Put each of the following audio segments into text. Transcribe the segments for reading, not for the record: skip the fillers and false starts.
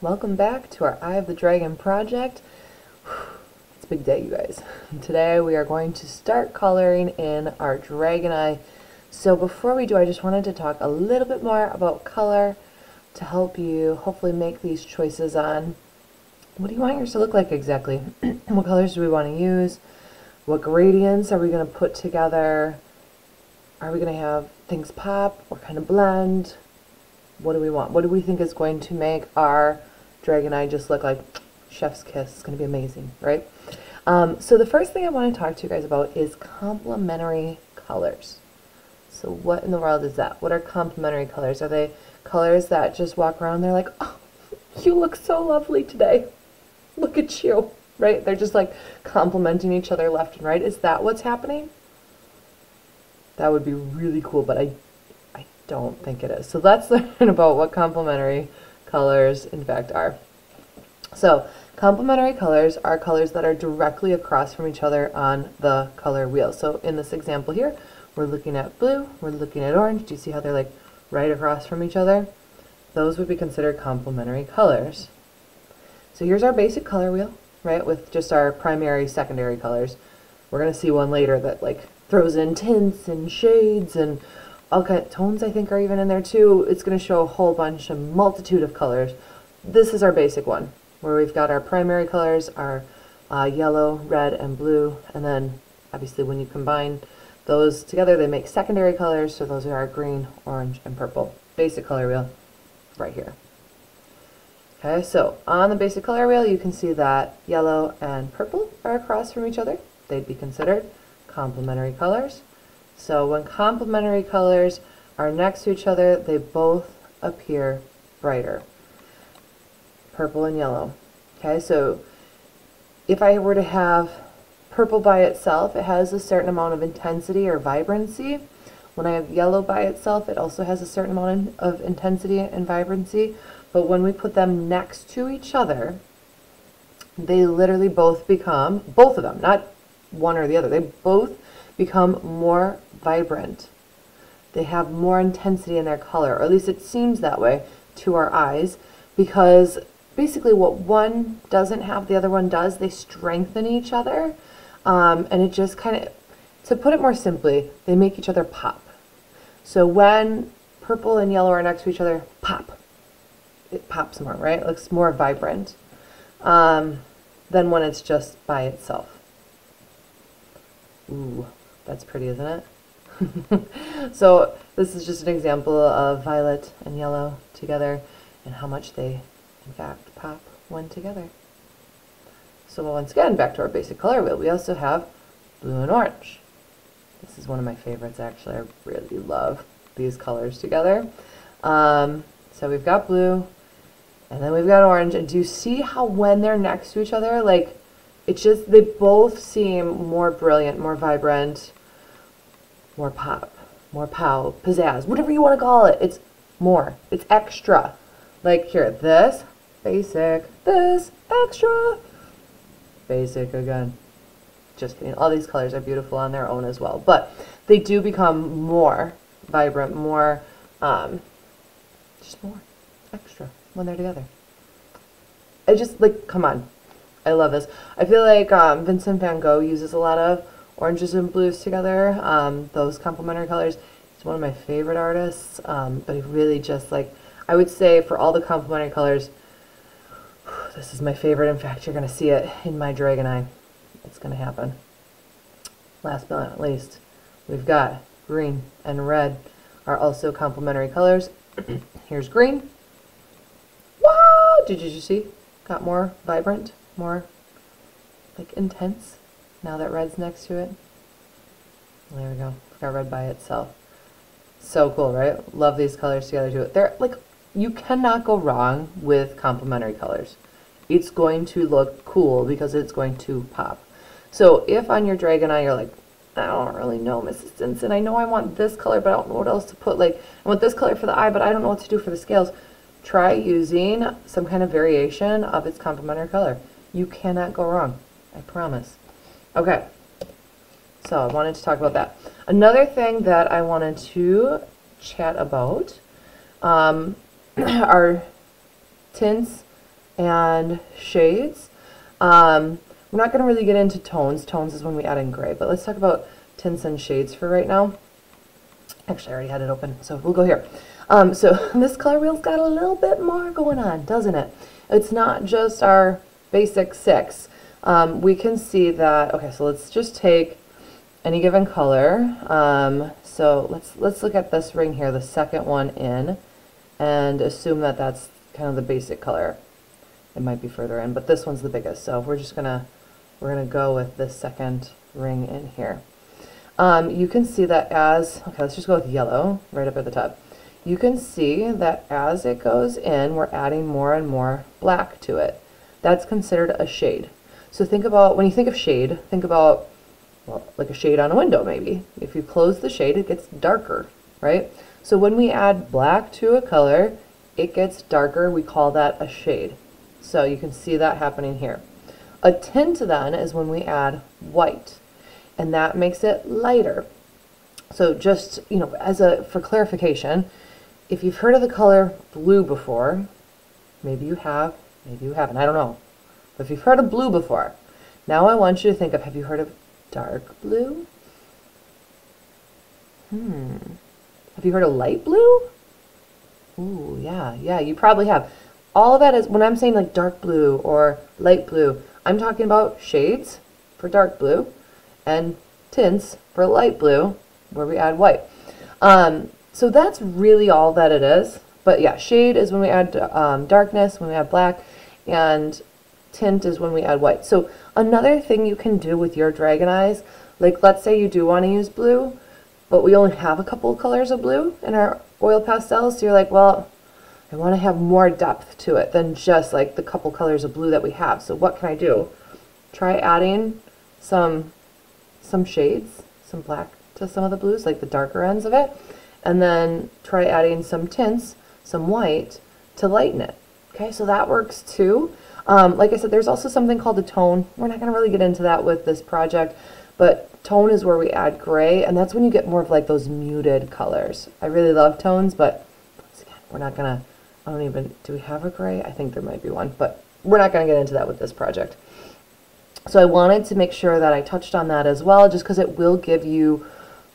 welcome back to our Eye of the Dragon project. It's a big day, you guys. Today we are going to start coloring in our dragon eye. So before we do, I just wanted to talk a little bit more about color to help you hopefully make these choices on what do you want yours to look like exactly? What colors do we want to use? What gradients are we going to put together? Are we going to have things pop or kind of blend? What do we want? What do we think is going to make our dragon eye just look like chef's kiss? It's going to be amazing, right? So the first thing I want to talk to you guys about is complementary colors. So what in the world is that? What are complementary colors? Are they colors that just walk around and they're like, oh, you look so lovely today. Look at you, right? They're just like complimenting each other left and right. Is that what's happening? That would be really cool, but I don't think it is. So let's learn about what complementary colors in fact are. So complementary colors are colors that are directly across from each other on the color wheel. So in this example here, we're looking at blue, we're looking at orange. Do you see how they're like right across from each other? Those would be considered complementary colors. So here's our basic color wheel, right, with just our primary, secondary colors. We're going to see one later that like throws in tints and shades and okay, tones I think are even in there too. It's going to show a whole bunch, a multitude of colors. This is our basic one, where we've got our primary colors, our yellow, red, and blue, and then obviously when you combine those together they make secondary colors, so those are our green, orange, and purple. Basic color wheel right here. Okay, so on the basic color wheel you can see that yellow and purple are across from each other. They'd be considered complementary colors. So when complementary colors are next to each other, they both appear brighter. Purple and yellow. Okay, so if I were to have purple by itself, it has a certain amount of intensity or vibrancy. When I have yellow by itself, it also has a certain amount of intensity and vibrancy. But when we put them next to each other, they literally both become, both of them, not one or the other, they both become more vibrant. They have more intensity in their color, or at least it seems that way to our eyes, because basically what one doesn't have, the other one does. They strengthen each other, and it just kind of, to put it more simply, they make each other pop. So when purple and yellow are next to each other, pop. It pops more, right? It looks more vibrant than when it's just by itself. Ooh. That's pretty, isn't it? So this is just an example of violet and yellow together and how much they, in fact, pop when together. So once again, back to our basic color wheel, we also have blue and orange. This is one of my favorites, actually. I really love these colors together. So we've got blue, and then we've got orange. And do you see how when they're next to each other, like, it's just, they both seem more brilliant, more vibrant, more pop, more pow, pizzazz, whatever you want to call it. It's more. It's extra. Like here, this, basic, this, extra, basic again. Just kidding. All these colors are beautiful on their own as well. But they do become more vibrant, more, just more extra when they're together. I just, like, come on. I love this. I feel like Vincent van Gogh uses a lot of oranges and blues together, those complementary colors. He's one of my favorite artists, but he really just, like, I would say for all the complementary colors, this is my favorite. In fact, you're going to see it in my dragon eye. It's going to happen. Last but not least, we've got green and red are also complementary colors. Here's green. Wow! Did you see? Got more vibrant, more like intense now that red's next to it. There we go. Got red by itself. So cool, right? Love these colors together too. They're like, you cannot go wrong with complementary colors. It's going to look cool because it's going to pop. So if on your dragon eye you're like, I don't really know, Mrs. Stinson, I know I want this color, but I don't know what else to put. Like, I want this color for the eye, but I don't know what to do for the scales. Try using some kind of variation of its complementary color. You cannot go wrong. I promise. Okay, so I wanted to talk about that. Another thing that I wanted to chat about are tints and shades. We're not going to really get into tones. Tones is when we add in gray, but let's talk about tints and shades for right now. Actually, I already had it open, so we'll go here. So this color wheel's got a little bit more going on, doesn't it? It's not just our basic 6. We can see that, okay, so let's just take any given color. So let's look at this ring here, the second one in, and assume that that's kind of the basic color. It might be further in, but this one's the biggest, so we're gonna go with this second ring in here. You can see that as, okay, let's just go with yellow right up at the top. You can see that as it goes in, we're adding more and more black to it. That's considered a shade. So think about, when you think of shade, think about, well, like a shade on a window maybe. If you close the shade, it gets darker, right? So when we add black to a color, it gets darker. We call that a shade. So you can see that happening here. A tint then is when we add white, and that makes it lighter. So just, you know, for clarification, if you've heard of the color blue before, maybe you have, maybe you haven't, I don't know. But if you've heard of blue before, now I want you to think of, have you heard of dark blue? Have you heard of light blue? Ooh, yeah, you probably have. All of that is, when I'm saying like dark blue or light blue, I'm talking about shades for dark blue and tints for light blue, where we add white. So that's really all that it is. But yeah, shade is when we add darkness, when we add black, and tint is when we add white. So another thing you can do with your dragon eyes, like let's say you do want to use blue, but we only have a couple of colors of blue in our oil pastels, so you're like, well, I want to have more depth to it than just like the couple colors of blue that we have. So what can I do? Try adding some shades, some black to some of the blues, like the darker ends of it, and then try adding some tints, some white, to lighten it. Okay, so that works too. Like I said, there's also something called a tone. We're not going to really get into that with this project, but tone is where we add gray, and that's when you get more of like those muted colors. I really love tones, but once again, we're not going to, I don't even, do we have a gray? I think there might be one, but we're not going to get into that with this project. So I wanted to make sure that I touched on that as well, just because it will give you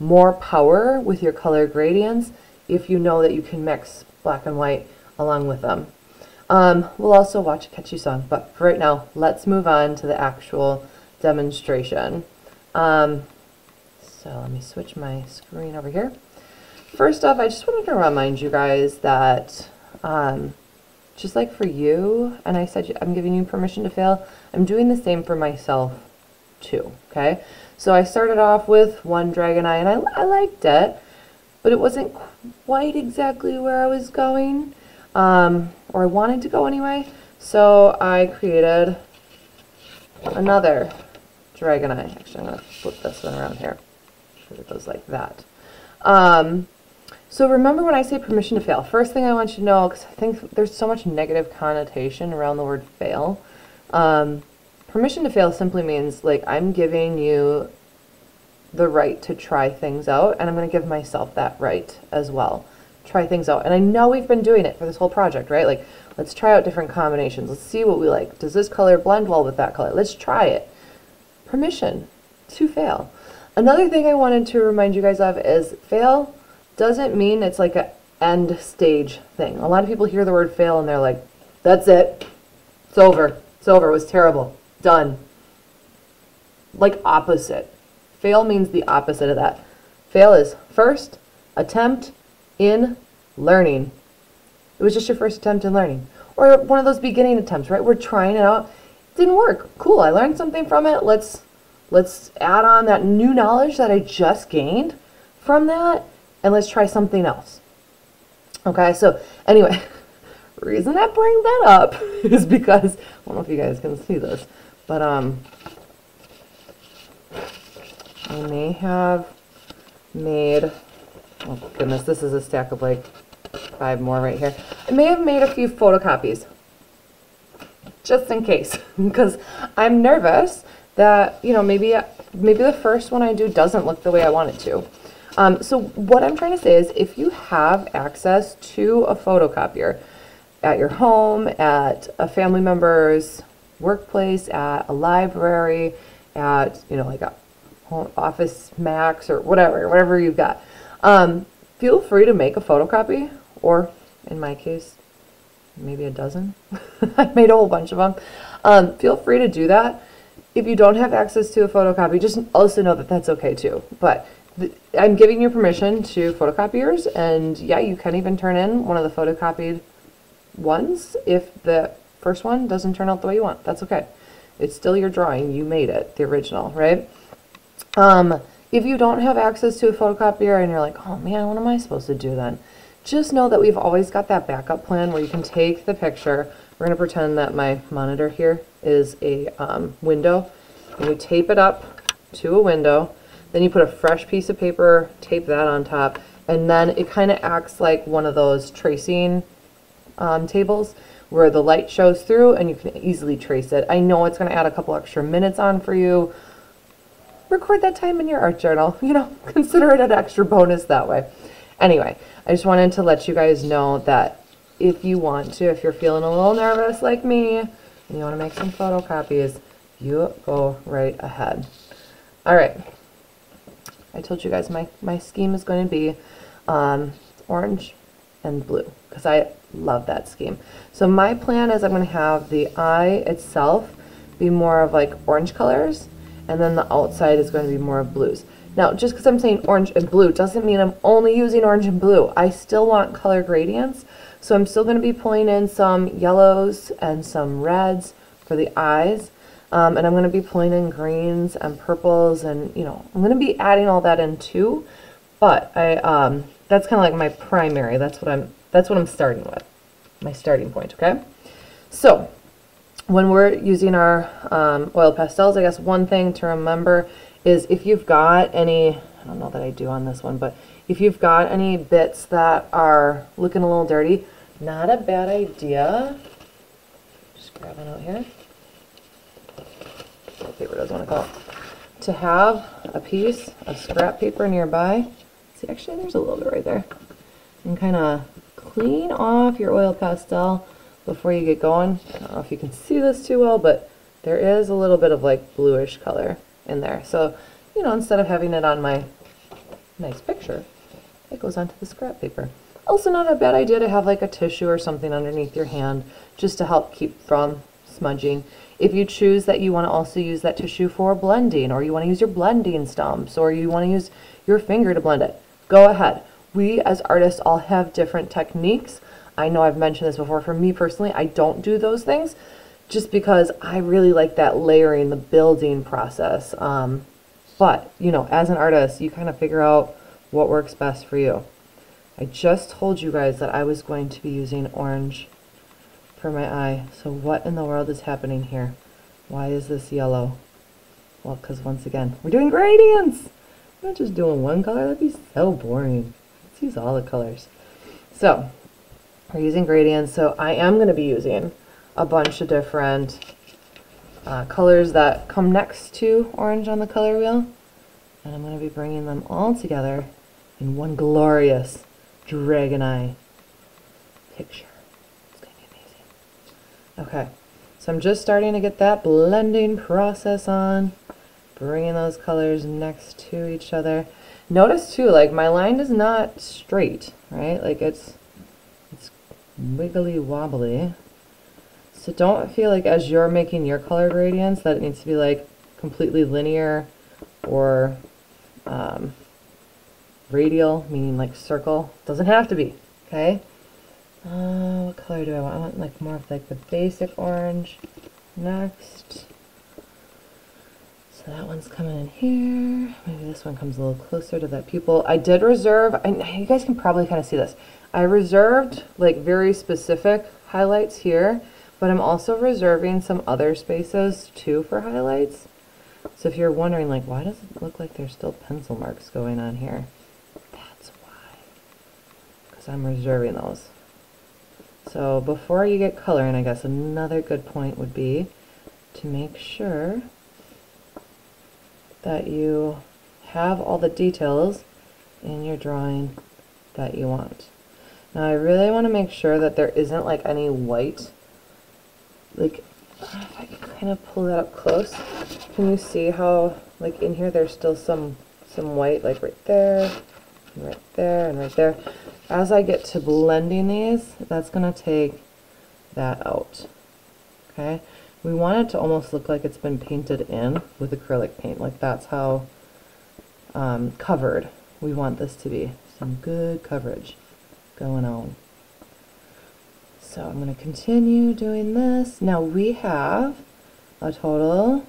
more power with your color gradients if you know that you can mix black and white along with them. We'll also watch a catchy song, but for right now, let's move on to the actual demonstration. So let me switch my screen over here. First off, I just wanted to remind you guys that just like for you, and I said I'm giving you permission to fail, I'm doing the same for myself too, okay? So I started off with one dragon eye, and I liked it, but it wasn't quite exactly where I was going, or I wanted to go anyway. So I created another dragon eye. Actually, I'm going to flip this one around here so it goes like that. So remember when I say permission to fail, first thing I want you to know, because I think there's so much negative connotation around the word fail, permission to fail simply means like I'm giving you the right to try things out, and I'm going to give myself that right as well. Try things out. And I know we've been doing it for this whole project, right? Like, let's try out different combinations. Let's see what we like. Does this color blend well with that color? Let's try it. Permission to fail. Another thing I wanted to remind you guys of is fail doesn't mean it's like an end stage thing. A lot of people hear the word fail and they're like, that's it. It's over. It's over. It was terrible. Done. Like opposite. Fail means the opposite of that. Fail is first attempt in learning. It was just your first attempt in learning. Or one of those beginning attempts, right? We're trying it out. It didn't work. Cool. I learned something from it. Let's add on that new knowledge that I just gained from that, and let's try something else. Okay, so anyway, the reason I bring that up is because, I don't know if you guys can see this, but I may have made, oh goodness, this is a stack of like 5 more right here. I may have made a few photocopies, just in case, because I'm nervous that, you know, maybe the first one I do doesn't look the way I want it to. So what I'm trying to say is if you have access to a photocopier, at your home, at a family member's workplace, at a library, at, you know, like a home Office Max or whatever you've got. Feel free to make a photocopy, or in my case, maybe a dozen. I made a whole bunch of them. Feel free to do that. If you don't have access to a photocopy, just also know that that's okay too. But I'm giving you permission to photocopiers, and yeah, you can even turn in one of the photocopied ones if the first one doesn't turn out the way you want. That's okay. It's still your drawing. You made it, the original, right? If you don't have access to a photocopier and you're like, oh man, what am I supposed to do then? Just know that we've always got that backup plan where you can take the picture. We're going to pretend that my monitor here is a window, and you tape it up to a window. Then you put a fresh piece of paper, tape that on top, and then it kind of acts like one of those tracing tables where the light shows through and you can easily trace it. I know it's going to add a couple extra minutes on for you. Record that time in your art journal. You know, consider it an extra bonus that way. Anyway, I just wanted to let you guys know that if you want to, if you're feeling a little nervous like me, and you want to make some photocopies, you go right ahead. All right. I told you guys my scheme is going to be orange and blue because I love that scheme. So my plan is I'm going to have the eye itself be more of like orange colors, and then the outside is going to be more of blues. Now, just because I'm saying orange and blue doesn't mean I'm only using orange and blue. I still want color gradients, so I'm still going to be pulling in some yellows and some reds for the eyes. And I'm going to be pulling in greens and purples, and you know, I'm going to be adding all that in too. But I that's kind of like my primary. That's what I'm starting with. My starting point. Okay. So when we're using our oil pastels, I guess one thing to remember is if you've got any, I don't know that I do on this one, but if you've got any bits that are looking a little dirty, not a bad idea. Just grab it out here. Paper doesn't want to go. To have a piece of scrap paper nearby. See, actually, there's a little bit right there. And kind of clean off your oil pastel before you get going. I don't know if you can see this too well, but there is a little bit of like bluish color in there. So, you know, instead of having it on my nice picture, it goes onto the scrap paper. Also, not a bad idea to have like a tissue or something underneath your hand just to help keep from smudging. If you choose that you want to also use that tissue for blending, or you want to use your blending stumps, or you want to use your finger to blend it, go ahead. We as artists all have different techniques. I know I've mentioned this before. For me personally, I don't do those things just because I really like that layering, the building process. But, you know, as an artist, you kind of figure out what works best for you. I just told you guys that I was going to be using orange for my eye. So what in the world is happening here? Why is this yellow? Well, because once again, we're doing gradients. We're not just doing one color. That'd be so boring. Let's use all the colors. So we're using gradients. So I am going to be using a bunch of different colors that come next to orange on the color wheel. And I'm going to be bringing them all together in one glorious dragon eye picture. Okay, so I'm just starting to get that blending process on, bringing those colors next to each other. Notice too, like my line is not straight, right? Like it's wiggly wobbly. So don't feel like as you're making your color gradients that it needs to be like completely linear or radial, meaning like circle. Doesn't have to be, okay? What color do I want? I want like more of like the basic orange next. So that one's coming in here. Maybe this one comes a little closer to that pupil. I did reserve, you guys can probably kind of see this. I reserved like very specific highlights here, but I'm also reserving some other spaces too for highlights. So if you're wondering like, why does it look like there's still pencil marks going on here? That's why. Because I'm reserving those. So before you get coloring, I guess another good point would be to make sure that you have all the details in your drawing that you want. Now I really want to make sure that there isn't like any white. Like, if I can kind of pull that up close, can you see how like in here there's still some white, like right there, and right there, and right there. As I get to blending these, that's going to take that out. Okay, we want it to almost look like it's been painted in with acrylic paint. Like that's how covered we want this to be. Some good coverage going on. So I'm going to continue doing this. Now we have a total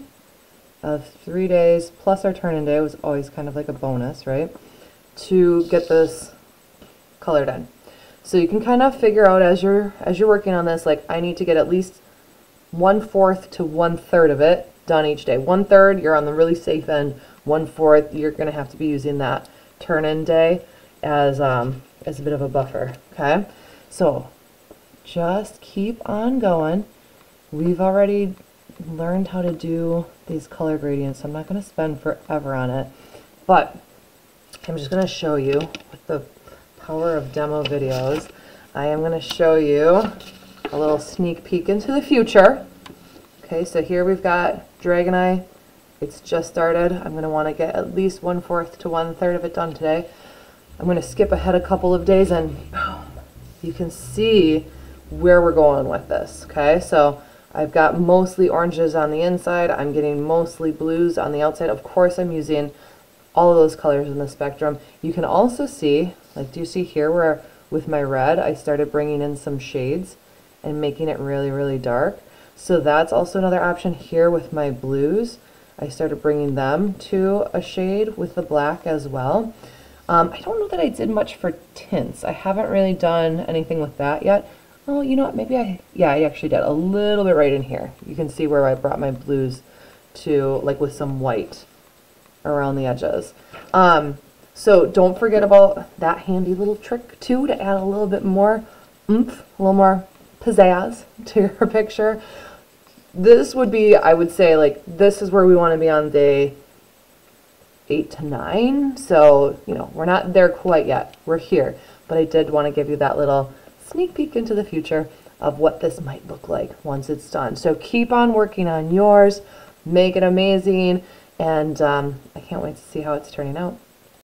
of 3 days plus our turn-in day, was always kind of like a bonus, right? To get this colored in. So you can kind of figure out as you're working on this, like I need to get at least 1/4 to 1/3 of it done each day. 1/3 you're on the really safe end. 1/4 you're going to have to be using that turn-in day as a bit of a buffer. Okay, so just keep on going. We've already learned how to do these color gradients, so I'm not going to spend forever on it, but I'm just going to show you with the power of demo videos. I am going to show you a little sneak peek into the future. Okay, so here we've got Dragon Eye. It's just started. I'm going to want to get at least 1/4 to 1/3 of it done today. I'm going to skip ahead a couple of days and boom, you can see where we're going with this. Okay, so I've got mostly oranges on the inside. I'm getting mostly blues on the outside. Of course, I'm using all of those colors in the spectrum. You can also see, like, do you see here where with my red, I started bringing in some shades and making it really, really dark. So that's also another option here with my blues. I started bringing them to a shade with the black as well. I don't know that I did much for tints. I haven't really done anything with that yet. Oh, you know what, maybe I actually did a little bit right in here. You can see where I brought my blues to, like with some white around the edges. So don't forget about that handy little trick too, to add a little bit more oomph, a little more pizzazz to your picture. This would be, I would say, like, this is where we want to be on day 8 to 9. So, you know, we're not there quite yet. We're here. But I did want to give you that little sneak peek into the future of what this might look like once it's done. So keep on working on yours. Make it amazing. And I can't wait to see how it's turning out.